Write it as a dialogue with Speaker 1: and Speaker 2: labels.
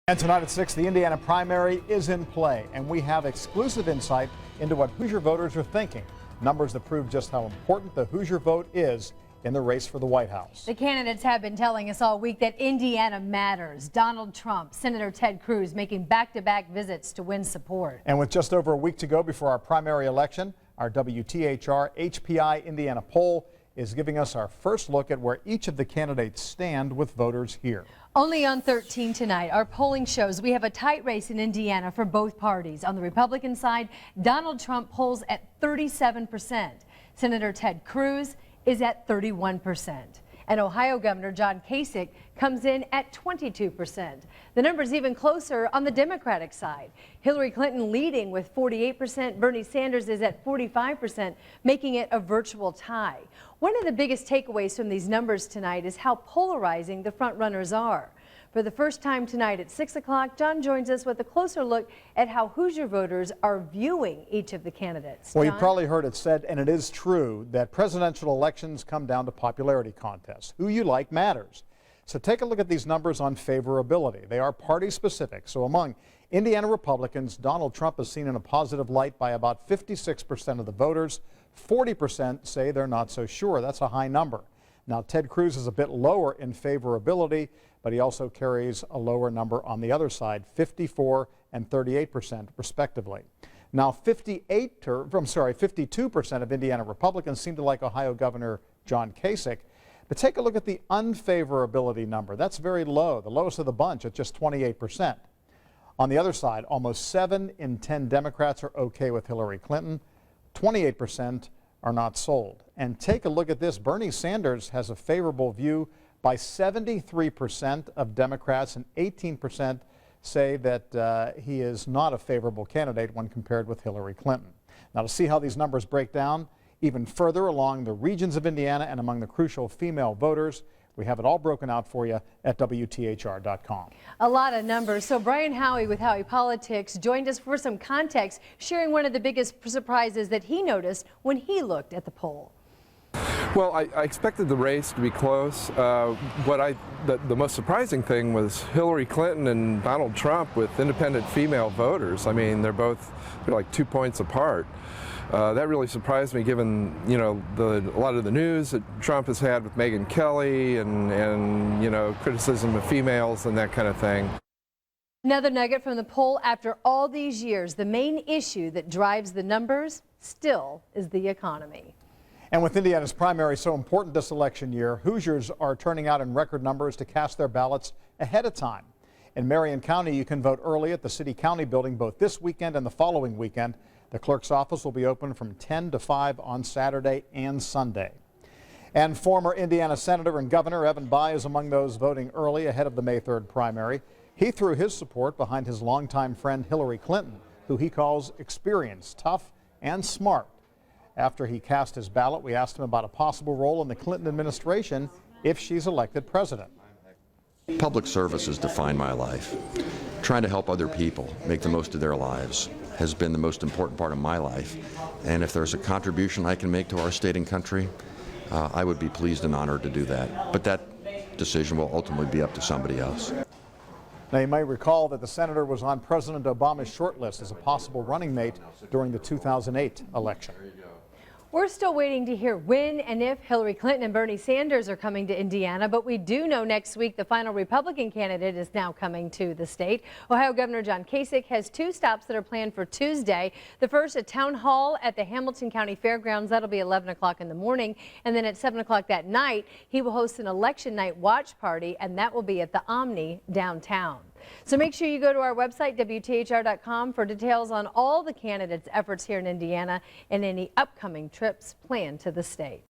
Speaker 1: And tonight at 6, the Indiana primary is in play, and we have exclusive insight into what Hoosier voters are thinking. Numbers that prove just how important the Hoosier vote is in the race for the White House.
Speaker 2: The candidates have been telling us all week that Indiana matters. Donald Trump, Senator Ted Cruz making back-to-back visits to win support.
Speaker 1: And with just over a week to go before our primary election, our WTHR HPI Indiana Poll is giving us our first look at where each of the candidates stand with voters here.
Speaker 2: Only on 13 tonight, our polling shows we have a tight race in Indiana for both parties. On the Republican side, Donald Trump polls at 37%. Senator Ted Cruz is at 31%. And Ohio Governor John Kasich comes in at 22%. The number's even closer on the Democratic side. Hillary Clinton leading with 48%. Bernie Sanders is at 45%, making it a virtual tie. One of the biggest takeaways from these numbers tonight is how polarizing the front runners are. For the first time tonight at 6 o'clock, John joins us with a closer look at how Hoosier voters are viewing each of the candidates.
Speaker 1: Well,
Speaker 2: John?
Speaker 1: you probably heard it said, and it is true, that presidential elections come down to popularity contests. Who you like matters. So take a look at these numbers on favorability. They are party specific. So among Indiana Republicans, Donald Trump is seen in a positive light by about 56% of the voters. 40% say they're not so sure. That's a high number. Now, Ted Cruz is a bit lower in favorability, but he also carries a lower number on the other side, 54 and 38% respectively. Now, 52% of Indiana Republicans seem to like Ohio Governor John Kasich. But take a look at the unfavorability number. That's very low, the lowest of the bunch at just 28%. On the other side, almost 7 in 10 Democrats are okay with Hillary Clinton. 28% are not sold. And take a look at this. Bernie Sanders has a favorable view by 73% of Democrats, and 18% say that he is not a favorable candidate when compared with Hillary Clinton. Now, to see how these numbers break down even further along the regions of Indiana and among the crucial female voters, we have it all broken out for you at WTHR.com.
Speaker 2: A lot of numbers. So Brian Howie with Howie Politics joined us for some context, sharing one of the biggest surprises that he noticed when he looked at the poll.
Speaker 3: Well, I expected the race to be close. The most surprising thing was Hillary Clinton and Donald Trump with independent female voters. I mean, they're like 2 points apart. That really surprised me, given a lot of the news that Trump has had with Megyn Kelly and criticism of females and that kind of thing.
Speaker 2: Another nugget from the poll: after all these years, the main issue that drives the numbers still is the economy.
Speaker 1: And with Indiana's primary so important this election year, Hoosiers are turning out in record numbers to cast their ballots ahead of time. In Marion County, you can vote early at the City-County building both this weekend and the following weekend. The clerk's office will be open from 10 to 5 on Saturday and Sunday. And former Indiana Senator and Governor Evan Bayh is among those voting early ahead of the May 3rd primary. He threw his support behind his longtime friend Hillary Clinton, who he calls experienced, tough, and smart. After he cast his ballot, we asked him about a possible role in the Clinton administration if she's elected president.
Speaker 4: Public service has defined my life. Trying to help other people make the most of their lives has been the most important part of my life. And if there's a contribution I can make to our state and country, I would be pleased and honored to do that. But that decision will ultimately be up to somebody else.
Speaker 1: Now, you may recall that the senator was on President Obama's short list as a possible running mate during the 2008 election.
Speaker 2: We're still waiting to hear when and if Hillary Clinton and Bernie Sanders are coming to Indiana, but we do know next week the final Republican candidate is now coming to the state. Ohio Governor John Kasich has 2 stops that are planned for Tuesday. The first, a town hall at the Hamilton County Fairgrounds. That'll be 11 o'clock in the morning. And then at 7 o'clock that night, he will host an election night watch party, and that will be at the Omni downtown. So make sure you go to our website, WTHR.com, for details on all the candidates' efforts here in Indiana and any upcoming trips planned to the state.